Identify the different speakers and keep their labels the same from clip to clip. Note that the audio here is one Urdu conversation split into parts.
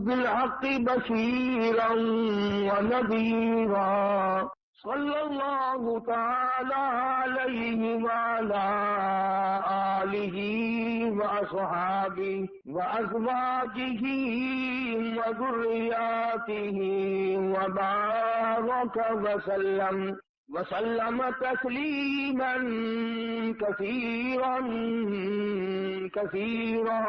Speaker 1: بالحق بشيرا ونذيرا صلى الله تعالى عليه وعلى آله وأصحابه وأزواجه وذرياته وبارك وسلم تسليما كثيرا كثيرا.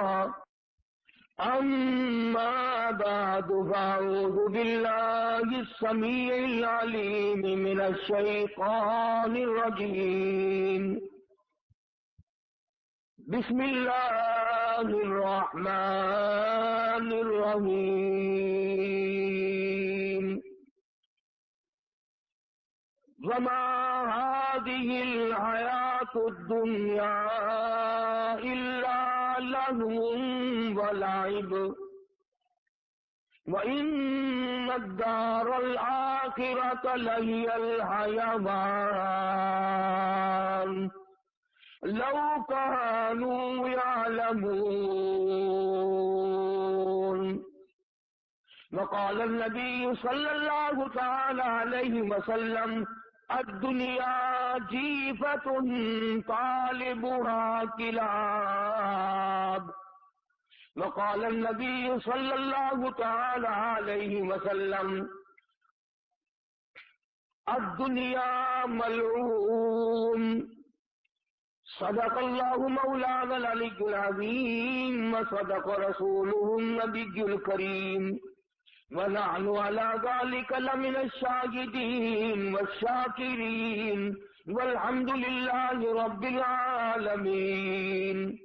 Speaker 1: أما بعد فأعوذ بالله السميع العليم من الشيطان الرجيم. بسم الله الرحمن الرحيم. وما هذه الحياة الدنيا إلا لهو ولعب وإن الدار الآخرة لهي الحيوان لو كانوا يعلمون. وقال النبي صلى الله تعالى عليه وسلم الدنيا جيفة طالبها كلاب. وقال النبي صلى الله تعالى عليه وسلم الدنيا ملعون. صدق الله مولانا العلي العظيم وصدق رسوله النبي الكريم ونحن على ذلك لمن الشاهدين والشاكرين والحمد لله رب العالمين.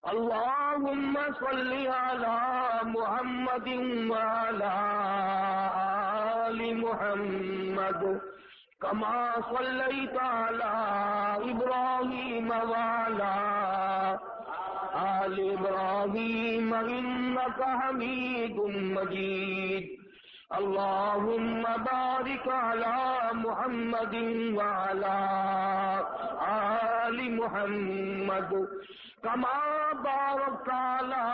Speaker 1: اللهم صل على محمد وعلى آل محمد كما صليت على إبراهيم وعلى آل إبراهيم إنك حميد مجيد. اللهم بارك على محمد وعلى آل محمد كما باركت على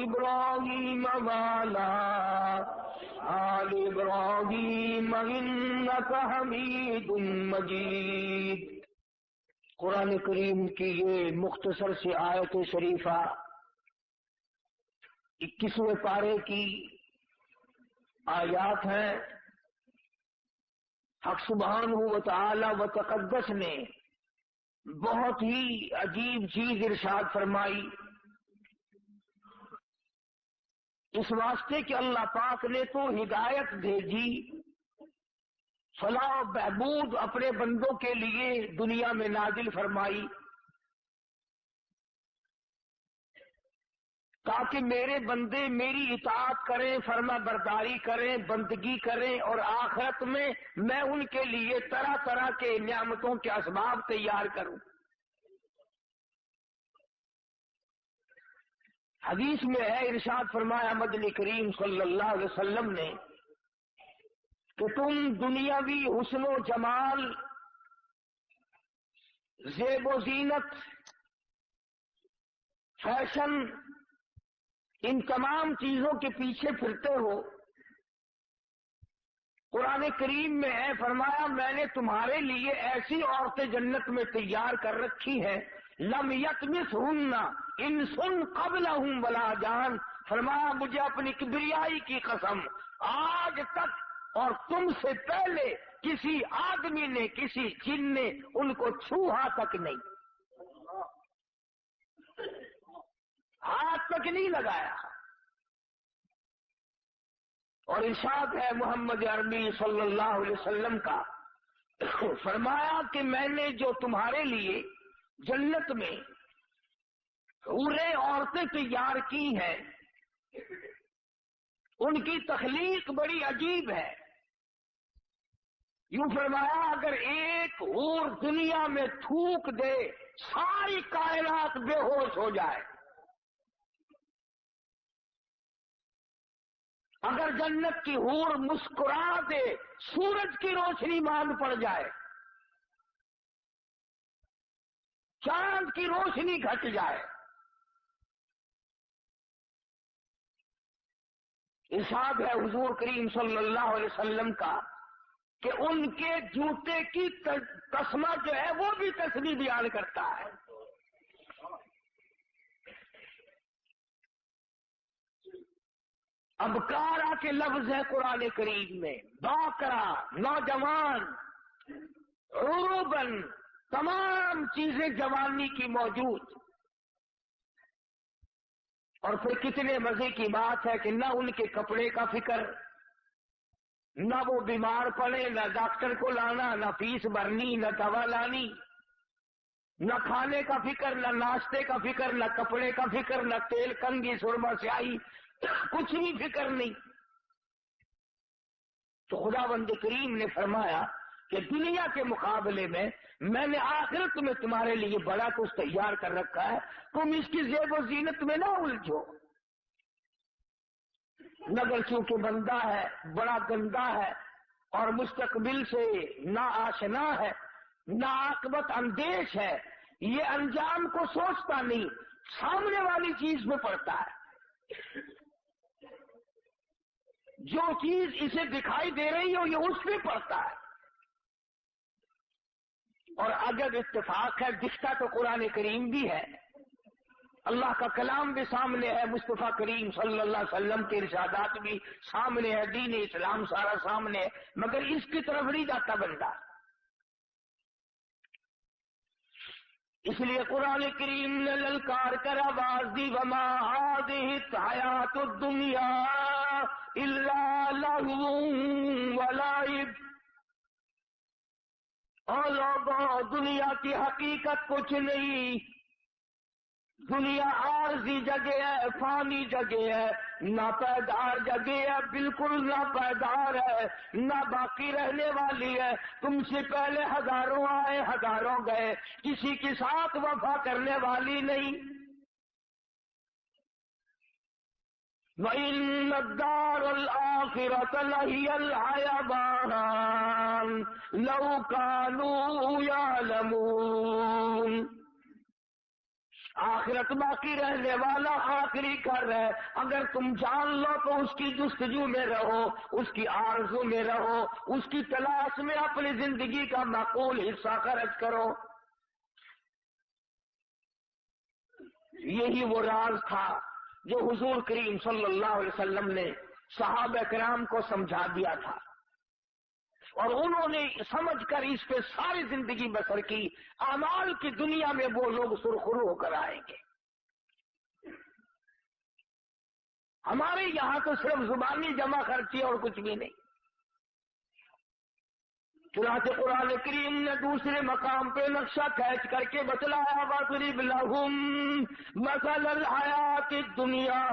Speaker 1: إبراهيم وعلى آل إبراهيم إنك حميد مجيد. قرآن کریم کی یہ مختصر سی آیت شریفہ 21ویں پارے کی آیات ہیں. حق سبحانہ و تعالی و تقدس نے بہت ہی عجیب چیز ارشاد فرمائی اس واسطے کہ اللہ پاک نے تو ہدایت بھیجی، فلاح و بہبود اپنے بندوں کے لیے دنیا میں نازل فرمائی تاکہ میرے بندے میری اطاعت کریں، فرما برداری کریں، بندگی کریں، اور آخرت میں میں ان کے لیے طرح طرح کے نعمتوں کے اسباب تیار کروں. حدیث میں ہے، ارشاد فرمایا مدنی کریم صلی اللہ علیہ وسلم نے کہ تم دنیاوی حسن و جمال، زیب و زینت، فیشن، ان تمام چیزوں کے پیچھے پھرتے ہو. قرآن کریم میں ہے، فرمایا میں نے تمہارے لیے ایسی عورتیں جنت میں تیار کر رکھی ہیں لم یطمثہن انس قبلہم ولا جان. فرمایا مجھے اپنی کبریائی کی قسم، آج تک اور تم سے پہلے کسی آدمی نے، کسی جن نے ان کو چھوہا تک نہیں، ہاتھ تک نہیں لگایا. اور ارشاد ہے محمد عربی صلی اللہ علیہ وسلم کا، فرمایا کہ میں نے جو تمہارے لیے جنت میں حوریں عورتیں تیار کی ہیں ان کی تخلیق بڑی عجیب ہے. یوں فرمایا اگر ایک حور دنیا میں تھوک دے ساری کائنات بے ہوش ہو جائے. اگر جنت کی حور مسکرا دے سورج کی روشنی باندھ پڑ جائے، چاند کی روشنی گھٹ جائے. ارشاد ہے حضور کریم صلی اللہ علیہ وسلم کا کہ ان کے جوتے کی تسمہ جو ہے وہ بھی تسبیح بیان کرتا ہے. ابکارا کے لفظ ہے قرآن کریم میں، باکرا نوجوان، عروبن تمام چیزیں جوانی کی موجود. اور پھر کتنے مزے کی بات ہے کہ نہ ان کے کپڑے کا فکر، نہ وہ بیمار پڑے، نہ ڈاکٹر کو لانا، نہ فیس بھرنی، نہ دوا لانی، نہ کھانے کا فکر، نہ ناشتے کا فکر، نہ کپڑے کا فکر، نہ تیل کنگھی سرما سیاہی، کچھ بھی فکر نہیں. تو خداوند کریم نے فرمایا کہ دنیا کے مقابلے میں نے آخرت میں تمہارے لیے بڑا کچھ تیار کر رکھا ہے، تم اس کی زیب و زینت میں نہ الجھو. مگر چونکہ بندہ ہے بڑا گندا ہے اور مستقبل سے نا آشنا ہے، نا عاقبت اندیش ہے، یہ انجام کو سوچتا نہیں، سامنے والی چیز میں پڑتا ہے. جو چیز اسے دکھائی دے رہی ہو یہ اس میں پڑتا ہے. اور اگر اتفاق ہے، دکھتا تو قرآن کریم بھی ہے، اللہ کا کلام بھی سامنے ہے، مصطفیٰ کریم صلی اللہ علیہ وسلم کے ارشادات بھی سامنے ہے، دین اسلام سارا سامنے ہے، مگر اس کی طرف نہیں جاتا بندہ. اس لیے قرآن کریم نے للکار کر آواز دی، وما هذه الحیات الدنیا الا لہو ولعب. اور لوگوں، دنیا کی حقیقت کچھ نہیں، دنیا عارضی جگہ ہے، فانی جگہ ہے، ناپائیدار جگہ ہے، بالکل ناپائیدار ہے، نہ باقی رہنے والی ہے. تم سے پہلے ہزاروں آئے ہزاروں گئے، کسی کے ساتھ وفا کرنے والی نہیں. وَإِنَّ الدَّارَ الْآخِرَةَ لَهِيَ الْحَيَوَانُ لَوْ كَانُوا يَعْلَمُونَ. آخرت باقی رہنے والا آخری کر ہے، اگر تم جان لو تو اس کی جستجو میں رہو، اس کی آرزو میں رہو، اس کی تلاش میں اپنی زندگی کا معقول حصہ خرچ کرو. یہی وہ راز تھا جو حضور کریم صلی اللہ علیہ وسلم نے صحابہ کرام کو سمجھا دیا تھا، اور انہوں نے سمجھ کر اس پہ ساری زندگی بسر کی. اعمال کی دنیا میں وہ لوگ سرخرو ہو کر آئیں گے. ہمارے یہاں تو صرف زبانی جمع خرچی اور کچھ بھی نہیں. چنانچہ قرآن کریم نے دوسرے مقام پہ نقشہ کھینچ کر کے بتلایا، وَاضْرِبْ لَهُم مَثَلَ الْحَيَاةِ الدُّنْيَا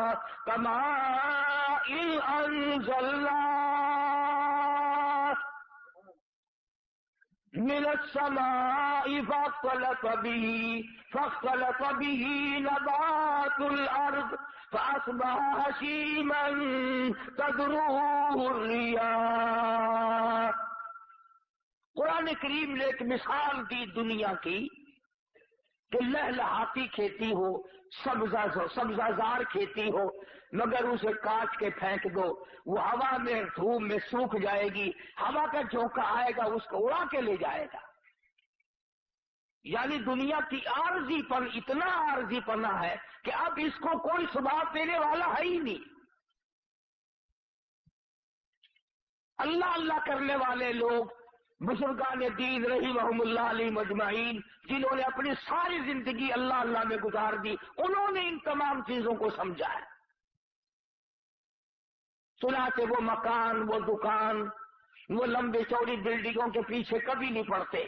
Speaker 1: كَمَاءٍ أَنزَلْنَاهُ مِنَ السَّمَاءِ فاختلط به نبات الأرض فأصبح هشيما تذروه الرياح. قرآن کریم نے ایک مثال دی دنیا کی کہ لہلہاتی کھیتی ہو، سبزہ کھیتی ہو، مگر اسے کاٹ کے پھینک دو، وہ ہوا میں دھوپ میں سوکھ جائے گی، ہوا کا جھونکا آئے گا اس کو اڑا کے لے جائے گا. یعنی دنیا کی عارضی پن اتنا عارضی پنا ہے کہ اب اس کو کوئی ثبات دینے والا ہے ہی نہیں. اللہ اللہ کرنے والے لوگ، بزرگان دین رحمہم اللہ علیہ مجمعین، جنہوں نے اپنی ساری زندگی اللہ اللہ میں گزار دی، انہوں نے ان تمام چیزوں کو سمجھا ہے. چنانچہ وہ مکان، وہ دکان، وہ لمبی چوڑی بلڈنگوں کے پیچھے کبھی نہیں پڑتے،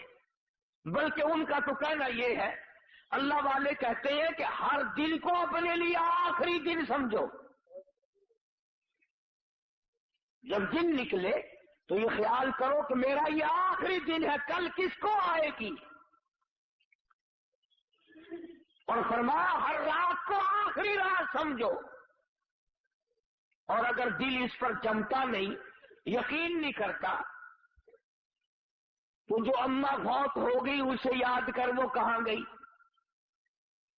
Speaker 1: بلکہ ان کا تو کہنا یہ ہے، اللہ والے کہتے ہیں کہ ہر دن کو اپنے لیے آخری دن سمجھو. جب دن نکلے تو یہ خیال کرو کہ میرا یہ آخری دن ہے، کل کس کو آئے گی. اور فرمایا ہر رات کو آخری رات سمجھو. اور اگر دل اس پر جمتا نہیں، یقین نہیں کرتا، تو جو اماں فوت ہو گئی اسے یاد کر وہ کہاں گئی،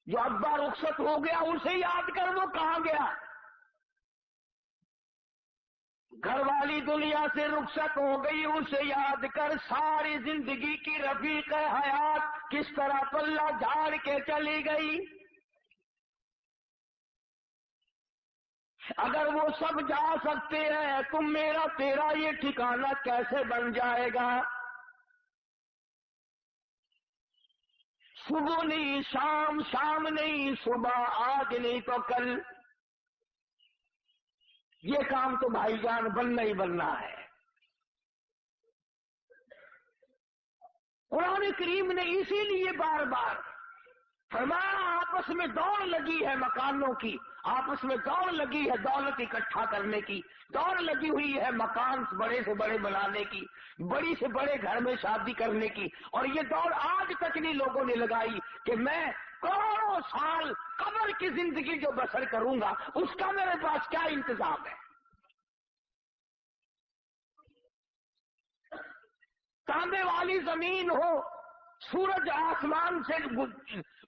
Speaker 1: جو ابا رخصت ہو گیا اسے یاد کر وہ کہاں گیا. گھر والی دنیا سے رخصت ہو گئی، اسے یاد کر ساری زندگی کی رفیق حیات کس طرح پلہ جھاڑ کے چلی گئی۔ اگر وہ سب جا سکتے ہیں تو میرا تیرا یہ ٹھکانہ کیسے بن جائے گا؟ صبح نہیں شام، شام نہیں صبح، آج نہیں تو کل، یہ کام تو بھائی جان بننا ہی بننا ہے۔ قرآن کریم نے اسی لیے بار بار فرمایا آپس میں دوڑ لگی ہے مکانوں کی، آپس میں دوڑ لگی ہے دولت اکٹھا کرنے کی، دوڑ لگی ہوئی ہے مکان بڑے سے بڑے بنانے کی، بڑی سے بڑے گھر میں شادی کرنے کی، اور یہ دوڑ آج تک نہیں لوگوں نے لگائی کہ میں کروڑوں سال قبر کی زندگی جو بسر کروں گا اس کا میرے پاس کیا انتظام ہے۔ تانبے والی زمین ہو، سورج آسمان سے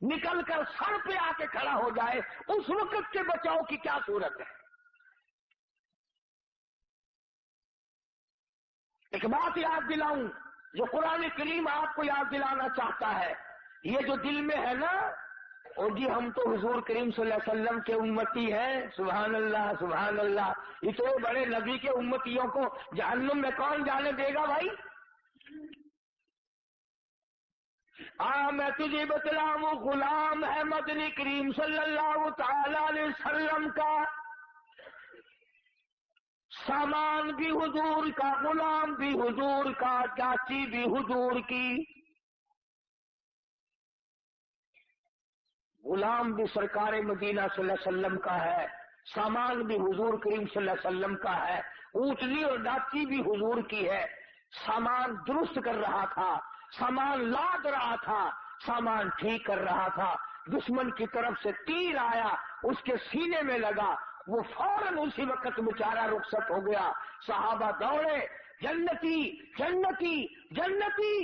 Speaker 1: نکل کر سر پہ آ کے کھڑا ہو جائے، اس وقت کے بچاؤ کی کیا صورت ہے؟ ایک بات یاد دلاؤں جو قرآن کریم آپ کو یاد دلانا چاہتا ہے، یہ جو دل میں ہے نا، اور جی ہم تو حضور کریم صلی اللہ علیہ وسلم کے امتی ہیں، سبحان اللہ سبحان اللہ، اتنے بڑے نبی کے امتیوں کو جہنم میں کون جانے دے گا بھائی؟ میں تجھے بتلاؤں، غلام ہے مدنی کریم صلی اللہ تعالی علیہ وسلم کا، سامان بھی حضور کا، غلام بھی حضور کا، چاچی بھی حضور کی، غلام بھی سرکار مدینہ صلی اللہ علیہ وسلم کا ہے، سامان بھی حضور کریم صلی اللہ علیہ وسلم کا ہے، اونٹنی اور ڈاچی بھی حضور کی ہے۔ سامان درست کر رہا تھا، سامان لاد رہا تھا، سامان ٹھیک کر رہا تھا، دشمن کی طرف سے تیر آیا، اس کے سینے میں لگا، وہ فوراً اسی وقت بیچارہ رخصت ہو گیا۔ صحابہ دوڑے، جنتی جنتی جنتی،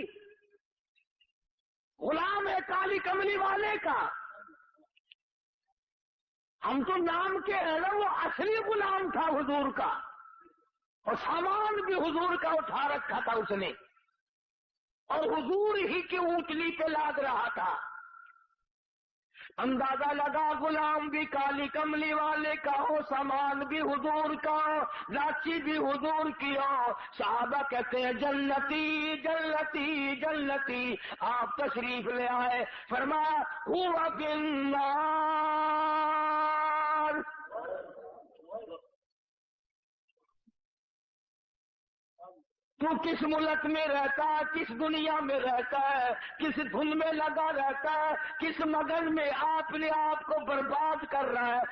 Speaker 1: غلام ہے کالی کملی والے کا، ہم تو نام کے ہیں نا، وہ اصلی غلام تھا حضور کا، اور سامان بھی حضور کا اٹھا رکھا تھا اس نے، اور حضور ہی کی اونٹنی پہ لاد رہا تھا۔ اندازہ لگا غلام بھی کالی کملی والے کا ہو، سامان بھی حضور کا ہو، لاچی بھی حضور کی ہو۔ صحابہ کہتے ہیں جنتی جنتی جنتی، آپ تشریف لے آئے، فرمایا ہوا بالنار، تو کس ملک میں رہتا ہے، کس دنیا میں رہتا ہے، کس دھن میں لگا رہتا ہے، کس مگن میں اپنے آپ کو برباد کر رہا ہے۔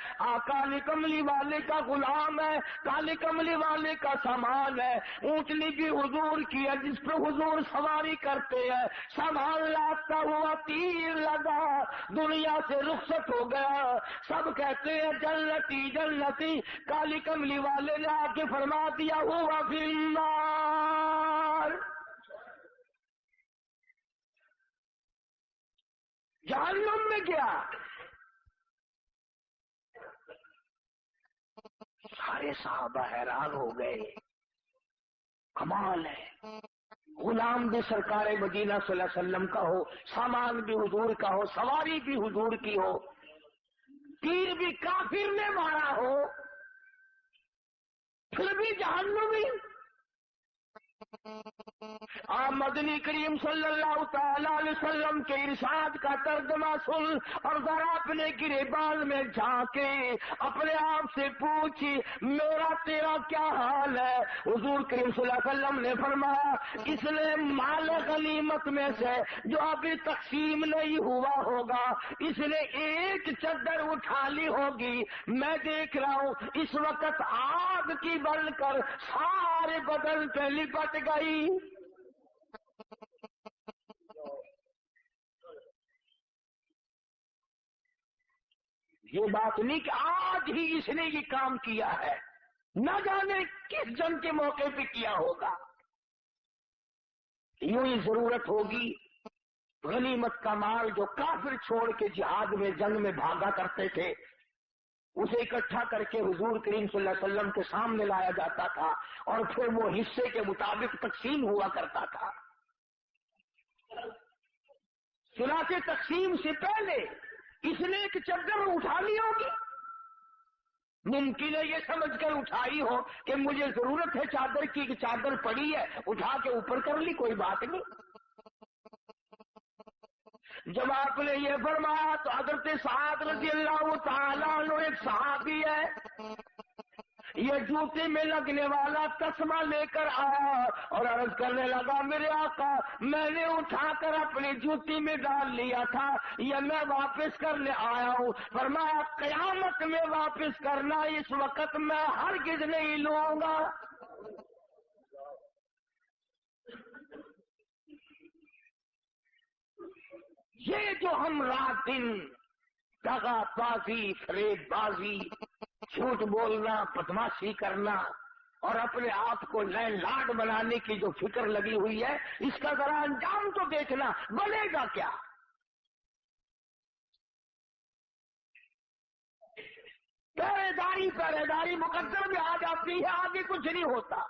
Speaker 1: کالی کملی والے کا غلام ہے، کالی کملی والے کا سامان ہے، اونٹنی بھی حضور کی ہے جس پہ حضور سواری کرتے ہیں، سامان لاتا ہوا تیر لگا، دنیا سے رخصت ہو گیا۔ سب کہتے ہیں جنتی جنتی، کالی کملی والے نے آ کے فرما دیا ہوا فی النار، جہنم میں گیا۔ سارے صحابہ حیران ہو گئے، کمال ہے، غلام بھی سرکار مدینہ صلی اللہ علیہ وسلم کا ہو، سامان بھی حضور کا ہو، سواری بھی حضور کی ہو، تیر بھی کافر نے مارا ہو، پھر بھی جہنمی۔ مدنی کریم صلی اللہ تعالی علیہ وسلم کے ارشاد کا ترجمہ سن اور ذرا اپنے گریبان میں جھانکے، اپنے آپ سے پوچھی میرا تیرا کیا حال ہے؟ حضور کریم صلی اللہ علیہ وسلم نے فرمایا اس نے مال غنیمت میں سے جو ابھی تقسیم نہیں ہوا ہوگا، اس نے ایک چادر اٹھا لی ہوگی، میں دیکھ رہا ہوں اس وقت آگ کی بن کر سارے بدن پہ لپٹ گئی۔ یہ بات نہیں کہ آج ہی اس نے یہ کام کیا ہے، نہ جانے کس جنگ کے موقع پہ کیا ہوگا۔ یوں ہی ضرورت ہوگی غنیمت کا مال جو کافر چھوڑ کے جہاد میں جنگ میں بھاگا کرتے تھے، اسے اکٹھا کر کے حضور کریم صلی اللہ علیہ وسلم کے سامنے لایا جاتا تھا اور پھر وہ حصے کے مطابق تقسیم ہوا کرتا تھا۔ چنانچہ تقسیم سے پہلے اس نے ایک چادر اٹھا لی ہوگی، ممکن ہے یہ سمجھ کر اٹھائی ہو کہ مجھے ضرورت ہے چادر کی، کہ چادر پڑی ہے اٹھا کے اوپر کر لی، کوئی بات نہیں۔ جب آپ نے یہ فرمایا تو حضرت سعد رضی اللہ تعالیٰ عنہ ایک صحابی ہے، یہ جوتے میں لگنے والا تسمہ لے کر آیا اور عرض کرنے لگا میرے آقا میں نے اٹھا کر اپنی جوتی میں ڈال لیا تھا، یہ میں واپس کرنے آیا ہوں۔ فرمایا قیامت میں واپس کرنا، اس وقت میں ہرگز نہیں لوں گا۔ یہ جو ہم رات دن دغا بازی، فریب بازی، جھوٹ بولنا، بدماشی کرنا اور اپنے آپ کو لین لاڈ بنانے کی جو فکر لگی ہوئی ہے، اس کا ذرا انجام تو دیکھنا بنے گا کیا۔ پہرے داری مقدر میں آ جاتی ہے، آگے کچھ نہیں ہوتا۔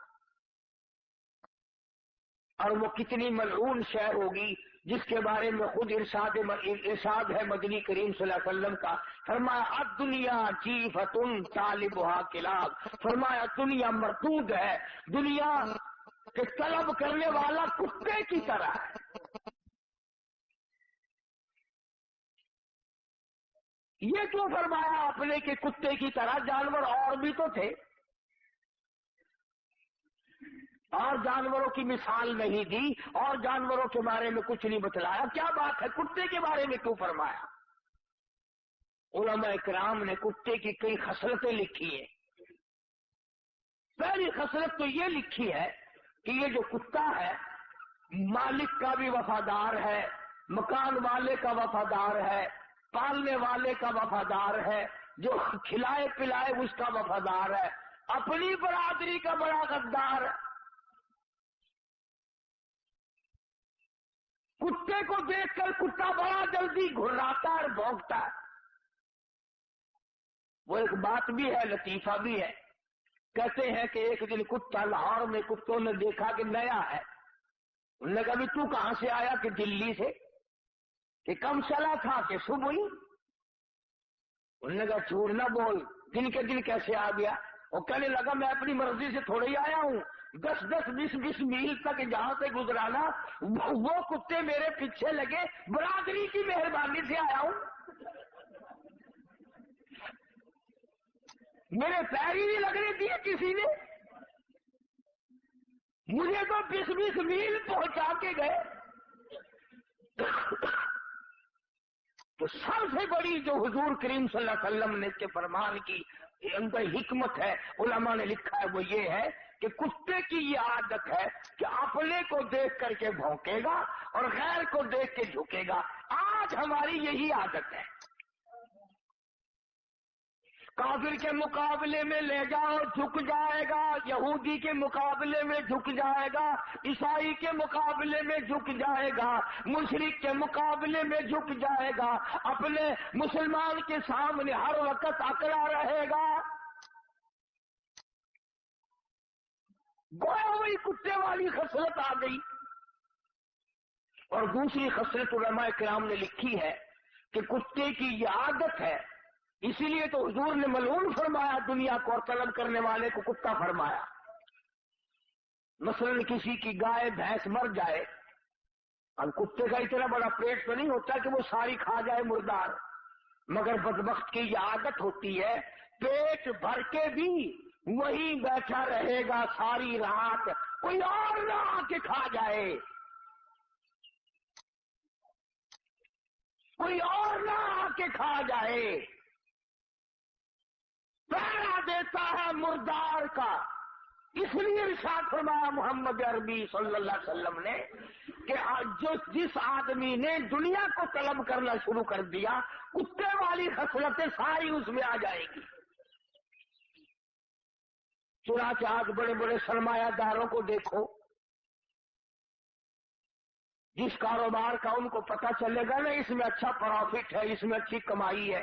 Speaker 1: اور وہ کتنی ملعون شے ہوگی جس کے بارے میں خود ارشاد ہے مدنی کریم صلی اللہ علیہ وسلم کا، فرمایا الدنیا جیفۃ طالبھا کلاب، فرمایا دنیا مردود ہے، دنیا کے طلب کرنے والا کتے کی طرح ہے۔ یہ کیوں فرمایا آپ نے کہ کتے کی طرح؟ جانور اور بھی تو تھے، اور جانوروں کی مثال نہیں دی اور جانوروں کے بارے میں کچھ نہیں بتلایا، کیا بات ہے کتے کے بارے میں کیوں فرمایا؟ علماء کرام نے کتے کی کئی خصلتیں لکھی ہیں۔ پہلی خصلت تو یہ لکھی ہے کہ یہ جو کتا ہے مالک کا بھی وفادار ہے، مکان والے کا وفادار ہے، پالنے والے کا وفادار ہے، جو کھلائے پلائے اس کا وفادار ہے، اپنی برادری کا بڑا غدار ہے۔ کتے کو دیکھ کر کتا بڑا جلدی گھراتا اور بھونکتا ہے۔ وہ ایک بات بھی ہے، لطیفہ بھی ہے، کہتے ہیں کہ ایک دن کتا لاہور میں کتوں نے دیکھا کہ نیا ہے، انہوں نے کہا بھی تو کہاں سے آیا؟ کہ دلی سے۔ کہ کم چلا تھا؟ کہ صبح ہی۔ انہوں نے کہا جھوٹ نہ بول، دن کے دن کیسے آ گیا؟ وہ کہنے لگا میں اپنی مرضی سے تھوڑے ہی آیا ہوں، 10-20 میل تک جہاں سے گزرانا وہ کتے میرے پیچھے لگے، برادری کی مہربانی سے آیا ہوں، میرے پیر ہی نہیں لگنے دیے کسی نے، مجھے تو 20 میل پہنچا کے گئے۔ تو سب سے بڑی جو حضور کریم صلی اللہ علیہ وسلم نے اس کے فرمان کی اندر حکمت ہے، علماء نے لکھا ہے، وہ یہ ہے کہ کتے کی یہ عادت ہے کہ اپنے کو دیکھ کر کے بھونکے گا اور غیر کو دیکھ کے جھکے گا۔ آج ہماری یہی عادت ہے، کافر کے مقابلے میں لے جاؤ جھک جائے گا، یہودی کے مقابلے میں جھک جائے گا، عیسائی کے مقابلے میں جھک جائے گا، مشرک کے مقابلے میں جھک جائے گا، اپنے مسلمان کے سامنے ہر وقت اکڑا رہے گا۔ گویا وہی کتے والی خصلت آ گئی۔ اور دوسری خصلت علماء کرام نے لکھی ہے کہ کتے کی یہ عادت ہے، اسی لیے تو حضور نے ملعون فرمایا دنیا کو اور طلب کرنے والے کو کتا فرمایا۔ مثلا کسی کی گائے بھینس مر جائے، اب کتے کا اتنا بڑا پیٹ تو نہیں ہوتا کہ وہ ساری کھا جائے مردار، مگر بدبخت کی یہ عادت ہوتی ہے پیٹ بھر کے بھی وہی بیٹھا رہے گا ساری رات، کوئی اور نہ آ کے کھا جائے، کوئی اور نہ آ کے کھا جائے، پہرا دیتا ہے مردار کا۔ اس لیے ارشاد فرمایا محمد عربی صلی اللہ علیہ وسلم نے کہ جس آدمی نے دنیا کو طلب کرنا شروع کر دیا، کتے والی خصلتیں ساری اس میں آ جائے گی۔ چنانچہ آج بڑے بڑے سرمایہ داروں کو دیکھو، جس کاروبار کا ان کو پتہ چلے گا نا اس میں اچھا پروفٹ ہے، اس میں اچھی کمائی ہے،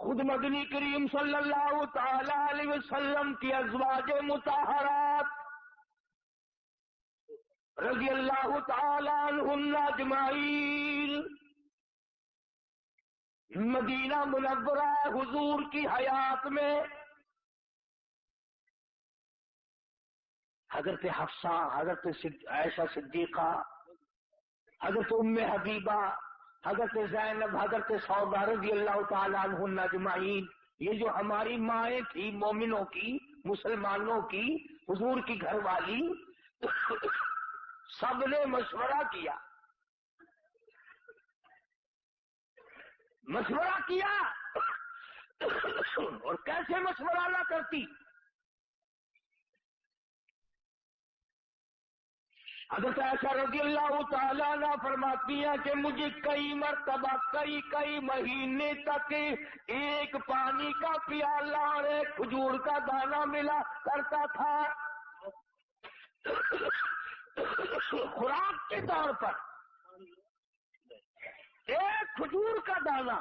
Speaker 1: خود مدنی کریم صلی اللہ تعالی علیہ وسلم کی ازواج مطہرات رضی اللہ تعالی عنہن اجمعین مدینہ منورہ حضور کی حیات میں حضرت حفصہ، حضرت عائشہ صدیقہ، حضرت ام حبیبہ، حضرت زینب، حضرت سودا رضی اللہ تعالی عنہن اجمعین، یہ جو ہماری مائیں تھی مومنوں کی، مسلمانوں کی، حضور کی گھر والی، سب نے مشورہ کیا، اور کیسے مشورہ نہ کرتی؟ حضرت عائشہ رضی اللہ تعالیٰ عنہ فرماتی ہیں کہ مجھے کئی مرتبہ کئی مہینے تک ایک پانی کا پیالہ اور ایک کھجور کا دانہ ملا کرتا تھا خوراک کے طور پر، ایک کھجور کا دانہ۔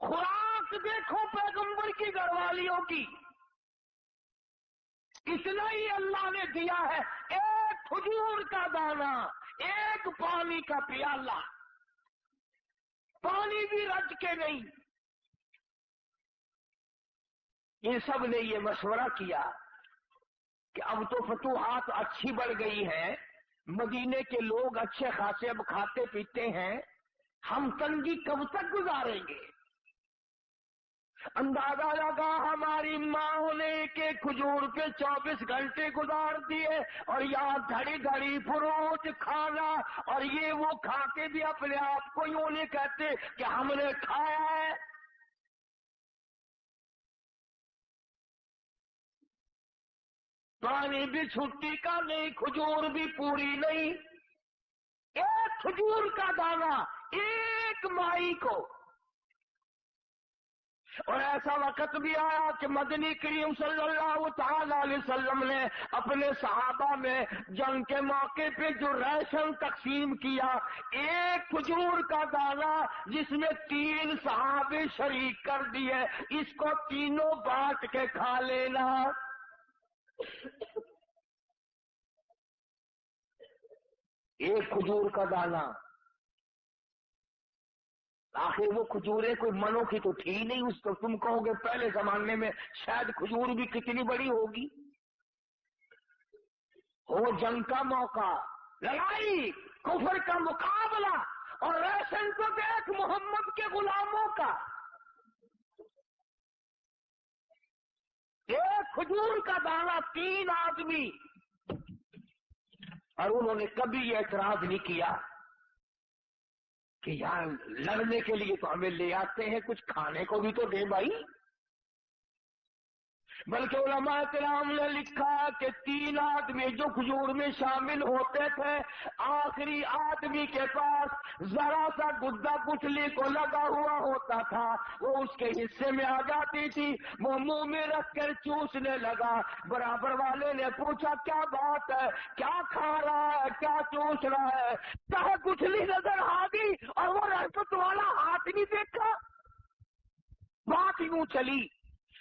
Speaker 1: خوراک دیکھو پیغمبر کی گھر والیوں کی، اتنا ہی اللہ نے دیا ہے، ایک کھجور کا دانہ، ایک پانی کا پیالہ، پانی بھی رج کے نہیں۔ یہ سب نے یہ مشورہ کیا کہ اب تو فتوحات اچھی بڑھ گئی ہیں، مدینے کے لوگ اچھے خاصے اب کھاتے پیتے ہیں، ہم تنگی کب تک گزاریں گے؟ اندازہ لگا ہماری ماں نے کہ کھجور پہ 24 گھنٹے گزار دیے، اور یہاں گھڑی گھڑی فروٹ کھانا، اور یہ وہ کھا کے بھی اپنے آپ کو یوں نہیں کہتے کہ ہم نے کھایا ہے۔ پانی بھی چھٹی کا نہیں، کھجور بھی پوری نہیں، ایک کھجور کا دانہ ایک مائی کو۔ اور ایسا وقت بھی آیا کہ مدنی کریم صلی اللہ تعالی علیہ وسلم نے اپنے صحابہ میں جنگ کے موقع پہ جو راشن تقسیم کیا، ایک کھجور کا دانہ جس میں 3 صحابے شریک کر دیے، اس کو تینوں بانٹ کے کھا لینا۔ ایک کھجور کا دانہ، آخر وہ کھجوریں کوئی منوں کی تو تھی نہیں، اس کو تم کہو گے پہلے زمانے میں شاید کھجور بھی کتنی بڑی ہوگی۔ ہو جنگ کا موقع، لڑائی، کفر کا مقابلہ، اور راشن تو دیکھ محمد کے غلاموں کا، ایک کھجور کا دانہ 3 آدمی، اور انہوں نے کبھی یہ اعتراض نہیں کیا کہ یار لڑنے کے لیے تو ہمیں لے آتے ہیں، کچھ کھانے کو بھی تو دے بھائی۔ بلکہ علماء کرام نے لکھا کہ 3 آدمی جو کھجور میں شامل ہوتے تھے، آخری آدمی کے پاس ذرا سا گدا گٹھلی کو لگا ہوا ہوتا تھا، وہ اس کے حصے میں آ جاتی تھی، وہ منہ میں رکھ کر چوسنے لگا۔ برابر والے نے پوچھا کیا بات ہے، کیا کھا رہا ہے، کیا چوس رہا ہے؟ کہا گٹھلی نظر آ گئی اور وہ رحمت والا ہاتھ نہیں دیکھا۔ بات یوں چلی،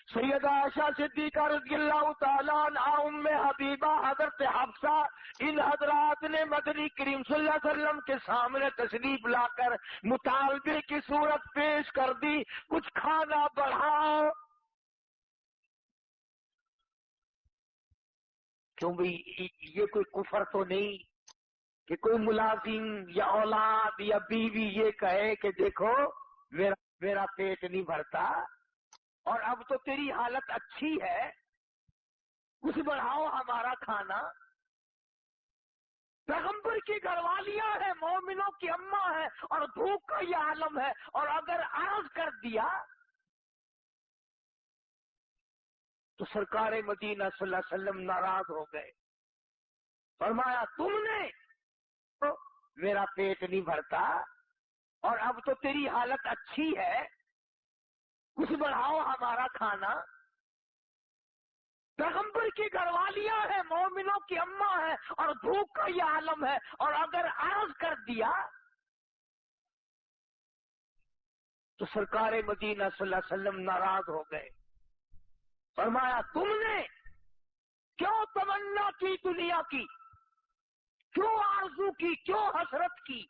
Speaker 1: سیدہ عائشہ صدیقہ رضی اللہ تعالیٰ عنہ، ام حبیبہ، حضرت حفصہ، ان حضرات نے مدنی کریم صلی اللہ علیہ وسلم کے سامنے تشریف لا کر مطالبے کی صورت پیش کر دی، کچھ کھانا بڑھاؤ۔ کیوں بھئی یہ کوئی کفر تو نہیں کہ کوئی ملازم یا اولاد یا بیوی یہ کہے کہ دیکھو میرا پیٹ نہیں بھرتا، اور اب تو تیری حالت اچھی ہے، کچھ بڑھاؤ ہمارا کھانا۔ پیغمبر کی گھر والیاں ہیں، مومنوں کی اماں ہیں، اور بھوک کا یہ عالم ہے، اور اگر عرض کر دیا تو سرکار مدینہ صلی اللہ علیہ وسلم ناراض ہو گئے، فرمایا تم نے میرا پیٹ نہیں بھرتا، اور اب تو تیری حالت اچھی ہے، کچھ بڑھاؤ ہمارا کھانا۔ پیغمبر کی گھر والیاں ہیں، مومنوں کی اماں ہیں، اور بھوک کا یہ عالم ہے، اور اگر عرض کر دیا تو سرکار مدینہ صلی اللہ علیہ وسلم ناراض ہو گئے. فرمایا تم نے کیوں تمنا کی دنیا کی، کیوں آرزو کی، کیوں حسرت کی؟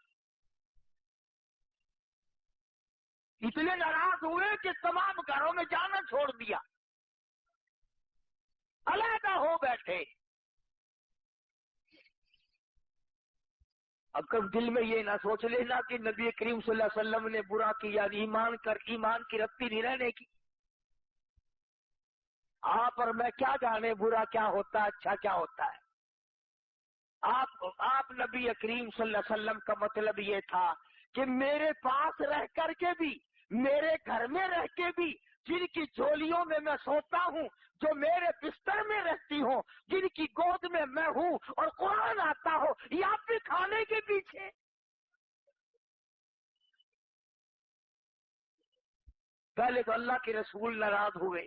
Speaker 1: اتنے ناراض ہوئے کہ تمام گھروں میں جانا چھوڑ دیا، علیحدہ ہو بیٹھے. اب کب دل میں یہ نہ سوچ لینا کہ نبی کریم صلی اللہ علیہ وسلم نے برا کیا، ایمان کی رتی نہیں رہنے کی. آپ اور میں کیا جانے برا کیا ہوتا ہے، اچھا کیا ہوتا ہے. آپ نبی کریم صلی اللہ علیہ وسلم کا مطلب یہ تھا کہ میرے پاس رہ کر کے بھی، میرے گھر میں رہ کے بھی، جن کی جھولیوں میں میں سوتا ہوں، جو میرے بستر میں رہتی ہوں، جن کی گود میں میں ہوں اور قرآن آتا ہو، یہ آپ بھی کھانے کے پیچھے. پہلے تو اللہ کے رسول ناراض ہوئے،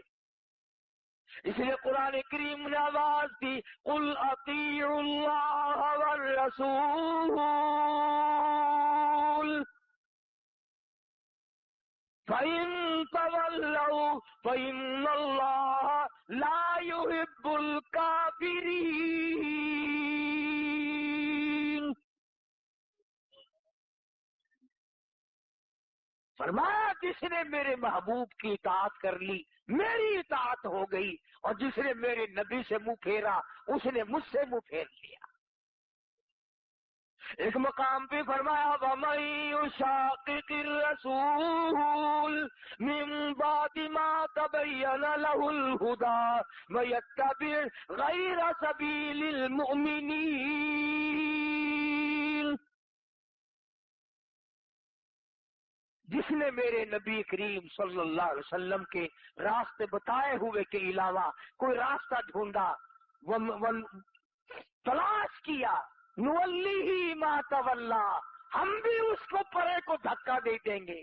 Speaker 1: اس لیے قرآن کریم نے آواز دی، قل اطیعوا اللہ والرسول فَإِن تَوَلَّوْا فَإِنَّ اللَّهَ لَا يُحِبُّ الْكَافِرِينَ. فرمایا جس نے میرے محبوب کی اطاعت کر لی میری اطاعت ہو گئی، اور جس نے میرے نبی سے منہ پھیرا اس نے مجھ سے منہ پھیر لیا. ایک مقام پہ فرمایا وَمَن يُشَاقِقِ الرَّسُولَ مِن بَعْدِ مَا تَبَيَّنَ لَهُ الْهُدَى وَيَتَّبِعْ غَيْرَ سَبِيلِ الْمُؤْمِنِينَ. جس نے میرے نبی کریم صلی اللہ علیہ وسلم کے راستے بتائے ہوئے کے علاوہ کوئی راستہ ڈھونڈا، تلاش کیا، نولیہ ما تولا، ہم بھی اس کو پرے کو دھکا دے دیں گے.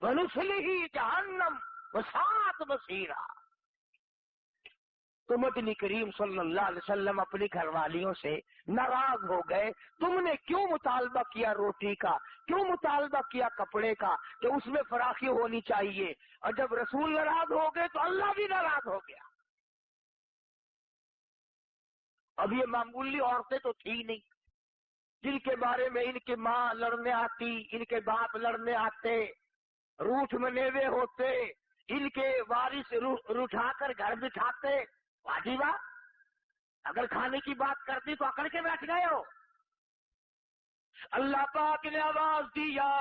Speaker 1: ونصلہ جہنم وساءت مصیرا. تو مدنی کریم صلی اللہ علیہ وسلم اپنی گھر والیوں سے ناراض ہو گئے. تم نے کیوں مطالبہ کیا روٹی کا، کیوں مطالبہ کیا کپڑے کا کہ اس میں فراخی ہونی چاہیے، اور جب رسول ناراض ہو گئے تو اللہ بھی ناراض ہو گیا. اب یہ معمولی عورتیں تو تھی نہیں جن کے بارے میں ان کی ماں لڑنے آتی، ان کے باپ لڑنے آتے، روٹھ منیوے ہوتے، ان کے وارث روٹھا کر گھر بٹھاتے. واجبہ اگر کھانے کی بات کرتی تو اکڑ کے بیٹھ گئے ہو. اللہ پاک نے آواز دی یا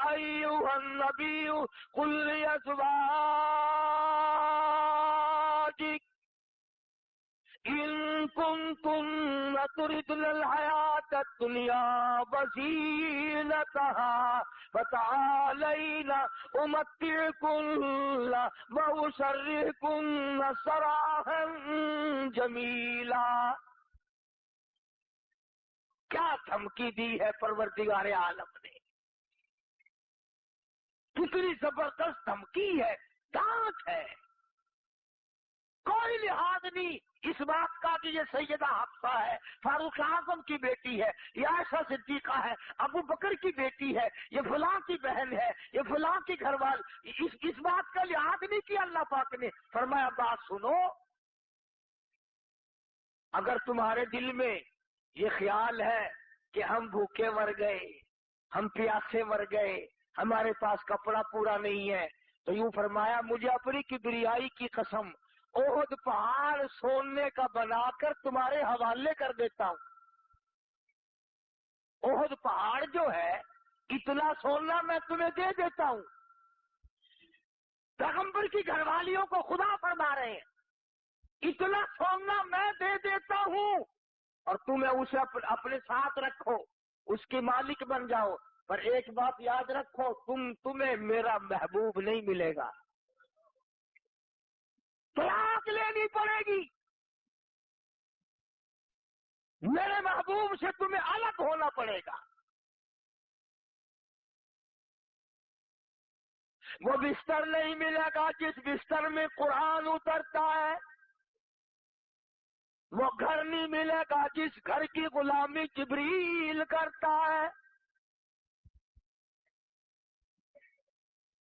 Speaker 1: ایھا النبی قل لازواجک ان کنتن تردن الحیاۃ الدنیا وزینتها فتعالین امتعکن واسرحکن سراحا جمیلا. کیا دھمکی دی ہے پروردگار عالم نے، کتنی زبردست دھمکی ہے، ڈانٹ ہے. کوئی لحاظ نہیں اس بات کا کہ یہ سیدہ حفصہ ہے، فاروق اعظم کی بیٹی ہے، یہ عائشہ صدیقہ ہے، ابو بکر کی بیٹی ہے، یہ فلاں کی بہن ہے، یہ فلاں کی گھر وال. اس بات کا لحاظ نہیں کیا. اللہ پاک نے فرمایا بات سنو، اگر تمہارے دل میں یہ خیال ہے کہ ہم بھوکے مر گئے، ہم پیاسے مر گئے، ہمارے پاس کپڑا پورا نہیں ہے، تو یوں فرمایا مجھے اپنی کبریائی کی قسم احد پہاڑ سونے کا بنا کر تمہارے حوالے کر دیتا ہوں. احد پہاڑ جو ہے اتنا سونا میں تمہیں دے دیتا ہوں. پیغمبر کی گھر والیوں کو خدا فرما رہے ہیں اتنا سونا میں دے دیتا ہوں اور تمہیں اسے اپنے ساتھ رکھو، اس کے مالک بن جاؤ. پر ایک بات یاد رکھو، تمہیں میرا محبوب نہیں ملے گا، طلاق لینی پڑے گی، میرے محبوب سے تمہیں الگ ہونا پڑے گا. وہ بستر نہیں ملے گا جس بستر میں قرآن اترتا ہے، وہ گھر نہیں ملے گا جس گھر کی غلامی جبریل کرتا ہے.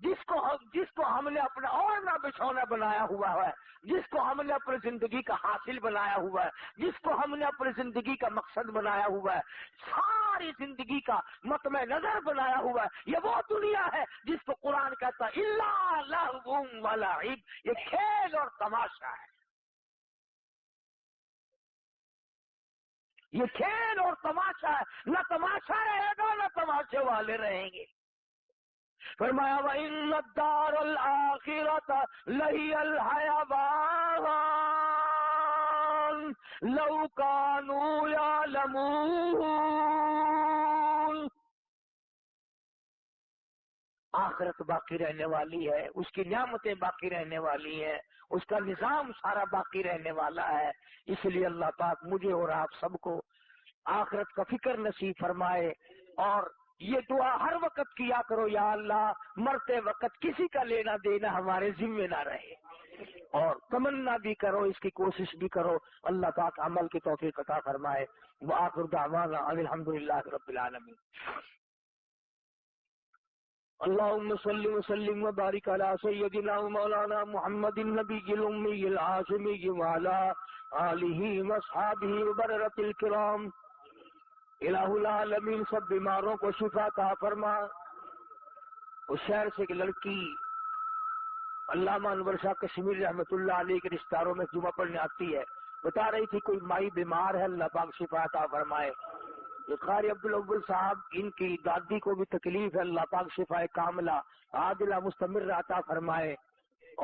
Speaker 1: جس کو ہم نے اپنا اوڑھنا بچھونا بنایا ہوا ہے، جس کو ہم نے اپنی زندگی کا حاصل بنایا ہوا ہے، جس کو ہم نے اپنی زندگی کا مقصد بنایا ہوا ہے، ساری زندگی کا مطمع نظر بنایا ہوا ہے، یہ وہ دنیا ہے جس کو قرآن کہتا ہے الا لہو و لعب، یہ کھیل اور تماشا ہے، یہ کھیل اور تماشا ہے، نہ تماشا رہے گا نہ تماشے والے رہیں گے۔ فرمایا وَإِنَّ الدَّارَ الْآخِرَةَ لَهِيَ الْحَيَوَانُ لَوْ كَانُوا يَعْلَمُونَ، آخرت باقی رہنے والی ہے، اس کی نعمتیں باقی رہنے والی ہیں، اس کا نظام سارا باقی رہنے والا ہے، اس لیے اللہ پاک مجھے اور آپ سب کو آخرت کا فکر نصیب فرمائے، اور یہ دعا ہر وقت کیا کرو، یا اللہ مرتے وقت کسی کا لینا دینا ہمارے ذمہ نہ رہے، اور تمنا بھی کرو، اس کی کوشش بھی کرو، اللہ پاک عمل کی توفیق عطا فرمائے۔ وآخر دعوانا ان الحمدللہ رب العالمین۔ اللهم صل وسلم وبارك على سيدنا ومولانا محمد النبي الأمي العاصمي وعلى آله وأصحابه وبررة الكرام۔ الہ العالمین سب بیماروں کو شفا عطا فرما۔ اس شہر سے ایک لڑکی علامہ انور شاہ کشمیری رحمۃ اللہ علیہ کے رشتہ داروں میں جمعہ پڑھنے آتی ہے، بتا رہی تھی کوئی مائی بیمار ہے، اللہ پاک شفا عطا فرمائے۔ یہ قاری عبدالاول صاحب، ان کی دادی کو بھی تکلیف ہے، اللہ پاک شفا کاملہ عاجلہ مستمر عطا فرمائے۔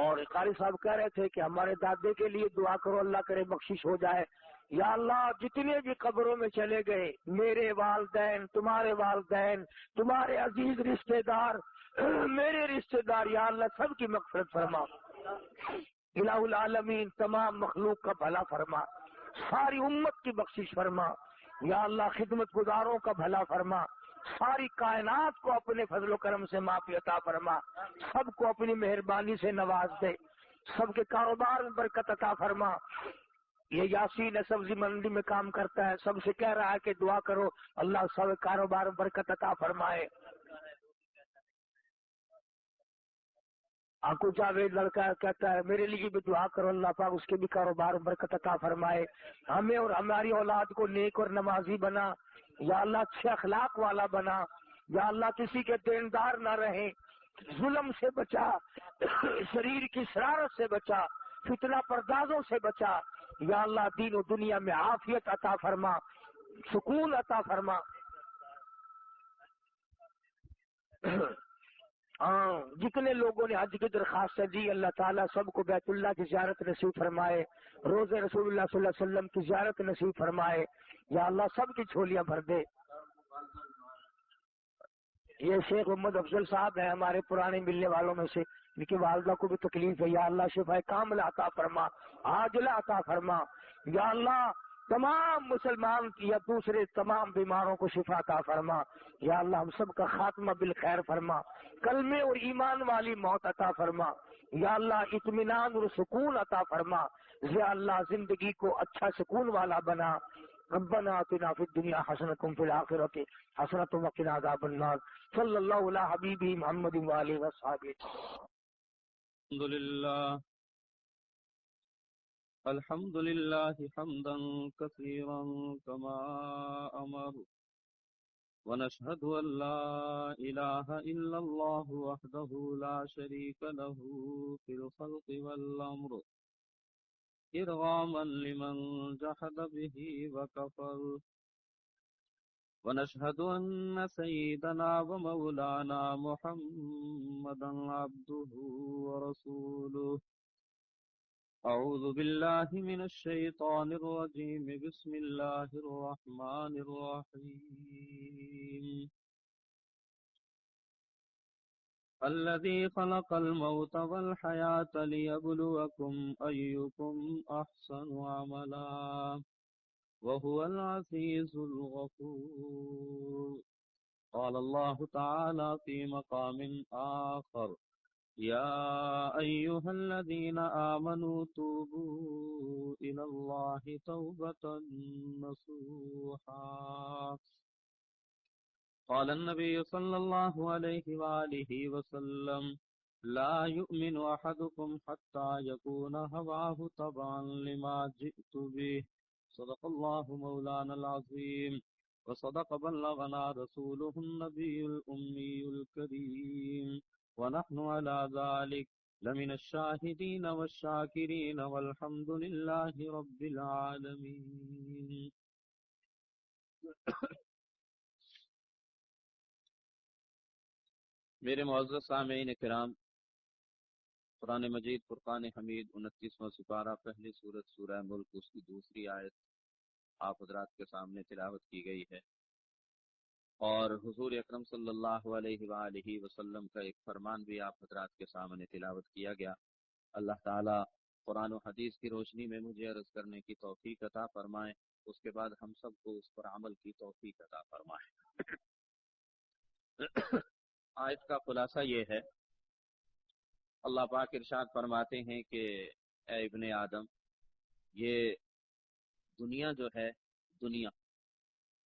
Speaker 1: اور قاری صاحب کہہ رہے تھے کہ ہمارے دادے کے لیے دعا کرو، اللہ کرے بخشش ہو جائے۔ یا اللہ جتنے بھی قبروں میں چلے گئے، میرے والدین، تمہارے عزیز رشتہ دار، میرے رشتہ دار، یا اللہ سب کی مغفرت فرما۔ الہ العالمین تمام مخلوق کا بھلا فرما، ساری امت کی بخشش فرما۔ یا اللہ خدمت گزاروں کا بھلا فرما، ساری کائنات کو اپنے فضل و کرم سے معافی عطا فرما، سب کو اپنی مہربانی سے نواز دے، سب کے کاروبار میں برکت عطا فرما۔ یہ یاسین سبزی منڈی میں کام کرتا ہے، سب سے کہہ رہا ہے کہ دعا کرو، اللہ سب کاروبار میں برکت عطا فرمائے۔ آنکو جاوید لڑکا کہتا ہے میرے لیے بھی دعا کرو، اللہ پاک اس کے بھی کاروبار میں برکت عطا فرمائے، ہمیں اور ہماری اولاد کو نیک اور نمازی بنا، یا اللہ اچھے اخلاق والا بنا، یا اللہ کسی کے دیندار نہ رہے، ظلم سے بچا، شریر کی شرارت سے بچا، فتنہ پردازوں سے بچا، یا اللہ دین و دنیا میں عافیت عطا فرما، سکون عطا فرما۔ ہاں جتنے لوگوں نے حج کی درخواست دی، اللہ تعالیٰ سب کو بیت اللہ کی زیارت نصیب فرمائے، روز رسول اللہ صلی اللہ علیہ وسلم کی زیارت نصیب فرمائے، یا اللہ سب کی جھولیاں بھر دے۔ یہ شیخ محمد افضل صاحب ہیں ہمارے پرانے ملنے والوں میں سے، ان کی والدہ کو بھی تکلیف ہے، یا اللہ شفا کاملہ عطا فرما، عاجلہ عطا فرما۔ یا اللہ تمام مسلمان کی یا دوسرے تمام بیماروں کو شفا عطا فرما۔ یا اللہ ہم سب کا خاتمہ بالخیر فرما، کلمے اور ایمان والی موت عطا فرما۔ یا اللہ اطمینان اور سکون عطا فرما۔ یا اللہ زندگی کو اچھا سکون والا بنا۔ ربنا آتنا فی الدنیا حسنۃ وفی الآخرۃ حسنۃ وقنا عذاب النار۔ صلی اللہ علی حبیبہ محمد وآلہ وصحبہ۔
Speaker 2: الحمد لله حمدا كثيرا كما أمر، ونشهد أن لا إله إلا الله وحده لا شريك له في الخلق والأمر، إرغاما لمن جحد به وكفر، ونشهد أن سيدنا ومولانا محمدا عبده ورسوله۔ أعوذ بالله من الشيطان الرجيم، بسم الله الرحمن الرحيم، الذي خلق الموت والحياة ليبلوكم أيكم أحسن عملا وهو العزيز الغفور۔ قال الله تعالى في مقام آخر، يا أيها الذين آمنوا توبوا إلى الله توبة نصوحا۔ قال النبي صلى الله عليه وآله وسلم، لا يؤمن أحدكم حتى يكون هواه تبعا لما جئت به صدق الله مولانا العظيم وصدق بلغنا رسوله النبي الأمي الكريم ونحن على ذلك لمن الشاهدين والشاكرين والحمد لله رب العالمين. میرے معزز سامعین کرام، قرآن مجید فرقان حمید 29واں سپارہ، پہلی سورت سورہ ملک، اس کی دوسری آیت آپ حضرات کے سامنے تلاوت کی گئی ہے، اور حضور اکرم صلی اللہ علیہ وآلہ وسلم کا ایک فرمان بھی آپ حضرات کے سامنے تلاوت کیا گیا۔ اللہ تعالیٰ قرآن و حدیث کی روشنی میں مجھے عرض کرنے کی توفیق عطا فرمائے، اس کے بعد ہم سب کو اس پر عمل کی توفیق عطا فرمائے۔ آیت کا خلاصہ یہ ہے، اللہ پاک ارشاد فرماتے ہیں کہ اے ابن آدم، یہ دنیا جو ہے، دنیا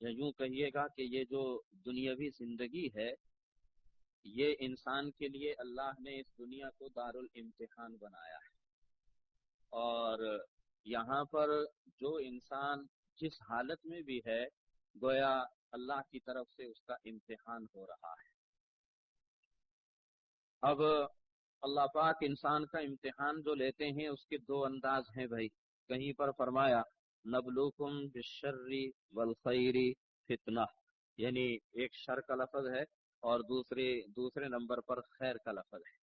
Speaker 2: یا یوں کہیے گا کہ یہ جو دنیاوی زندگی ہے، یہ انسان کے لیے اللہ نے اس دنیا کو دارالامتحان بنایا ہے، اور یہاں پر جو انسان جس حالت میں بھی ہے، گویا اللہ کی طرف سے اس کا امتحان ہو رہا ہے۔ اب اللہ پاک انسان کا امتحان جو لیتے ہیں اس کے دو انداز ہیں بھائی۔ کہیں پر فرمایا نبلوکم بالشر والخیر فتنہ، یعنی ایک شر کا لفظ ہے اور دوسرے نمبر پر خیر کا لفظ ہے۔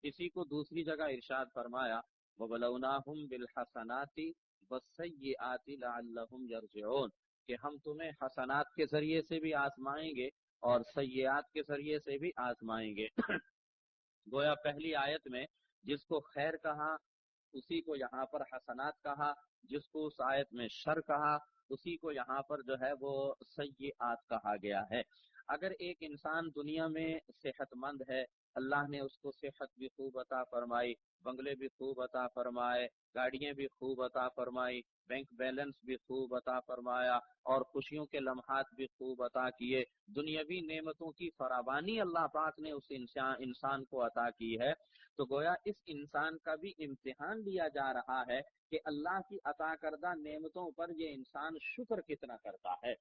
Speaker 2: اسی کو دوسری جگہ ارشاد فرمایا وَبَلَوْنَاهُمْ بِالْحَسَنَاتِ وَالسَّيِّئَاتِ لَعَلَّهُمْ يَرْجِعُونَ، کہ ہم تمہیں حسنات کے ذریعے سے بھی آزمائیں گے اور سیئات کے ذریعے سے بھی آزمائیں گے۔ گویا پہلی آیت میں جس کو خیر کہا اسی کو یہاں پر حسنات کہا، جس کو اس آیت میں شر کہا اسی کو یہاں پر جو ہے وہ سیئات کہا گیا ہے۔ اگر ایک انسان دنیا میں صحت مند ہے، اللہ نے اس کو صحت بھی خوب عطا فرمائی، بنگلے بھی خوب عطا فرمائے، گاڑیاں بھی خوب عطا فرمائی، بینک بیلنس بھی خوب عطا فرمایا، اور خوشیوں کے لمحات بھی خوب عطا کیے، دنیاوی نعمتوں کی فراوانی اللہ پاک نے اس انسان کو عطا کی ہے، تو گویا اس انسان کا بھی امتحان لیا جا رہا ہے کہ اللہ کی عطا کردہ نعمتوں پر یہ انسان شکر کتنا کرتا ہے۔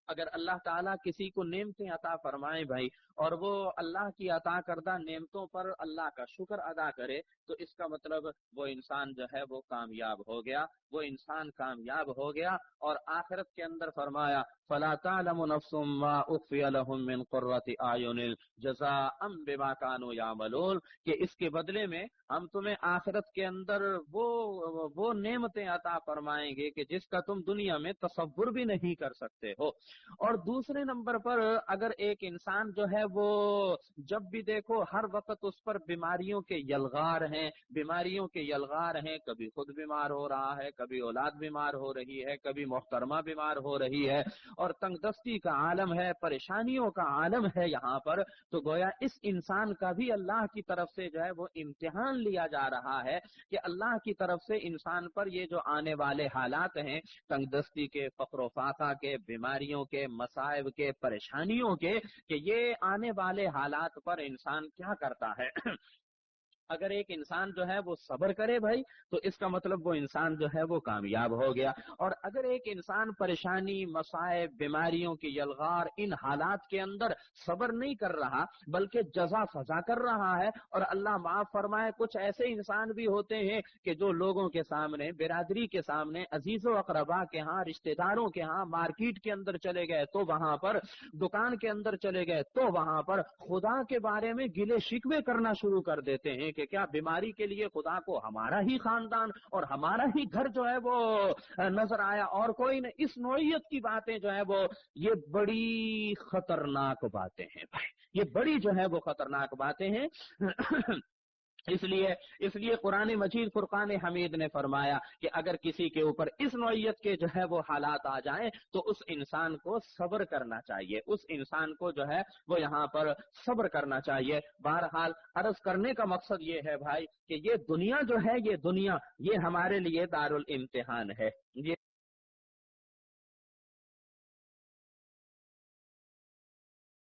Speaker 2: اگر اللہ تعالیٰ کسی کو نعمتیں عطا فرمائے بھائی، اور وہ اللہ کی عطا کردہ نعمتوں پر اللہ کا شکر ادا کرے، تو اس کا مطلب وہ انسان جو ہے وہ کامیاب ہو گیا، وہ انسان کامیاب ہو گیا۔ اور آخرت کے اندر فرمایا فَلَا تَعْلَمُ نَفْسٌ مَّا أُخْفِيَ لَهُم مِّن قُرَّةِ أَعْيُنٍ جَزَاءً بِمَا كَانُوا يَعْمَلُونَ، کہ اس کے بدلے میں ہم تمہیں آخرت کے اندر وہ نعمتیں عطا فرمائیں گے کہ جس کا تم دنیا میں تصور بھی نہیں کر سکتے ہو۔ اور دوسرے نمبر پر اگر ایک انسان جو ہے وہ جب بھی دیکھو ہر وقت اس پر بیماریوں کے یلغار ہیں، کبھی خود بیمار ہو رہا ہے، کبھی اولاد بیمار ہو رہی ہے، کبھی محترمہ بیمار ہو رہی ہے، اور تنگ دستی کا عالم ہے، پریشانیوں کا عالم ہے یہاں پر، تو گویا اس انسان کا بھی اللہ کی طرف سے جو ہے وہ امتحان لیا جا رہا ہے کہ اللہ کی طرف سے انسان پر یہ جو آنے والے حالات ہیں، تنگ دستی کے، فقر و فاقہ کے، بیماریوں کے، مصائب کے، پریشانیوں کے، کہ یہ آنے والے حالات پر انسان کیا کرتا ہے۔ اگر ایک انسان جو ہے وہ صبر کرے بھائی، تو اس کا مطلب وہ انسان جو ہے وہ کامیاب ہو گیا۔ اور اگر ایک انسان پریشانی، مصائب، بیماریوں کی یلغار، ان حالات کے اندر صبر نہیں کر رہا بلکہ جزا سزا کر رہا ہے، اور اللہ معاف فرمائے کچھ ایسے انسان بھی ہوتے ہیں کہ جو لوگوں کے سامنے، برادری کے سامنے، عزیز و اقربا کے ہاں، رشتہ داروں کے ہاں، مارکیٹ کے اندر چلے گئے تو وہاں پر، دکان کے اندر چلے گئے تو وہاں پر خدا کے بارے میں گلے شکوے کرنا شروع کر دیتے ہیں کہ کیا بیماری کے لیے خدا کو ہمارا ہی خاندان اور ہمارا ہی گھر جو ہے وہ نظر آیا اور کوئی نہیں۔ اس نوعیت کی باتیں جو ہے وہ یہ بڑی خطرناک باتیں ہیں بھائی، یہ بڑی جو ہے وہ خطرناک باتیں ہیں۔ اس لیے قرآن مجید فرقان حمید نے فرمایا کہ اگر کسی کے اوپر اس نوعیت کے جو ہے وہ حالات آ جائیں تو اس انسان کو صبر کرنا چاہیے، اس انسان کو جو ہے وہ یہاں پر صبر کرنا چاہیے۔ بہرحال عرض کرنے کا مقصد یہ ہے بھائی کہ یہ دنیا جو ہے، یہ دنیا یہ ہمارے لیے دارالامتحان ہے، یہ